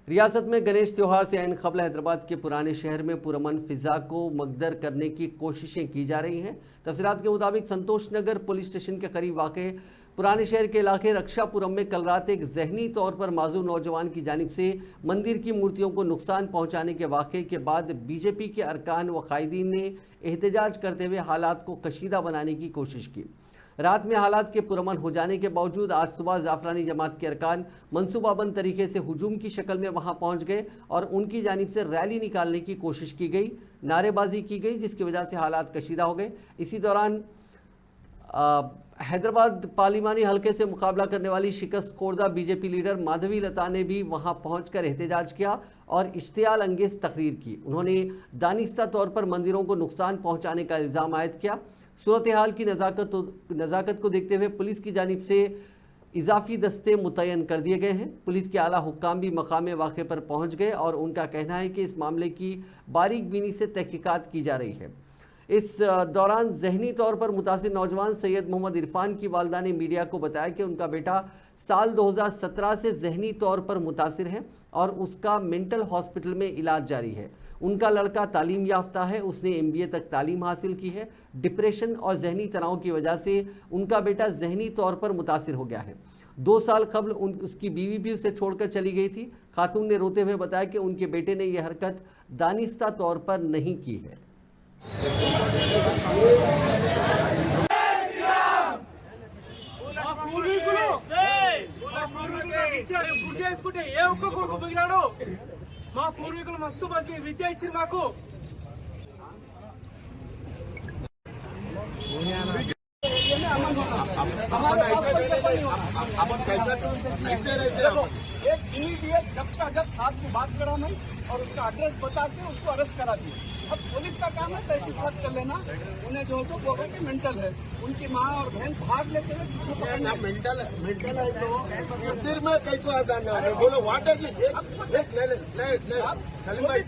रियासत में गणेश त्योहार से ऐन क़ब्ल हैदराबाद के पुराने शहर में पुरअमन फिजा को मगदर करने की कोशिशें की जा रही हैं। तफसीलात के मुताबिक संतोष नगर पुलिस स्टेशन के करीब वाक़े पुराने शहर के इलाके रक्षापुरम में कल रात एक जहनी तौर पर माजूर नौजवान की जानिब से मंदिर की मूर्तियों को नुकसान पहुंचाने के वाक़े के बाद बीजेपी के अरकान व कायदीन ने एहतजाज करते हुए हालात को कशीदा बनाने की कोशिश की। रात में हालात के पुरअमन हो जाने के बावजूद आज सुबह जाफरानी जमात के अरकान मनसूबाबंद तरीके से हुजूम की शक्ल में वहां पहुंच गए और उनकी जानिब से रैली निकालने की कोशिश की गई, नारेबाजी की गई, जिसकी वजह से हालात कशीदा हो गए। इसी दौरान हैदराबाद पार्लिमानी हलके से मुकाबला करने वाली शिकस्त खोर्दा बीजेपी लीडर माधवी लता ने भी वहां पहुंचकर एहतजाज किया और इश्तियाल अंगेज तकरीर की। उन्होंने दानिस्ता तौर पर मंदिरों को नुकसान पहुंचाने का इल्ज़ाम आयद किया। सूरत हाल की नज़ाकत को देखते हुए पुलिस की जानिब से इजाफी दस्ते मुतय्यन कर दिए गए हैं। पुलिस के आला हुक्काम भी मकाम वाक़े पर पहुंच गए और उनका कहना है कि इस मामले की बारीक बीनी से तहकीकात की जा रही है। इस दौरान जहनी तौर पर मुतासिर नौजवान सैयद मोहम्मद इरफान की वालदा ने मीडिया को बताया कि उनका बेटा साल 2017 से जहनी तौर पर मुतासिर है और उसका मेंटल हॉस्पिटल में इलाज जारी है। उनका लड़का तालीम याफ्ता है, उसने MBA तक तालीम हासिल की है। डिप्रेशन और जहनी तनाव की वजह से उनका बेटा जहनी तौर पर मुतासिर हो गया है। 2 साल कबल उसकी बीवी भी उसे छोड़कर चली गई थी। खातून ने रोते हुए बताया कि उनके बेटे ने यह हरकत दानिस्ता तौर पर नहीं की है। మా పూర్వీకులు మస్తు మంచి విద్య ఇచ్చారు మాకు जब साथ में बात करा मैं और उसका एड्रेस बता के उसको अरेस्ट करा दिया। अब पुलिस का काम है तहकीकात कर लेना। उन्हें जो तो बोला कि मेंटल है, उनकी माँ और बहन भाग लेते हुए मेंटल है तो फिर मैं कैसे आता बोलो वाटर सलीम भाई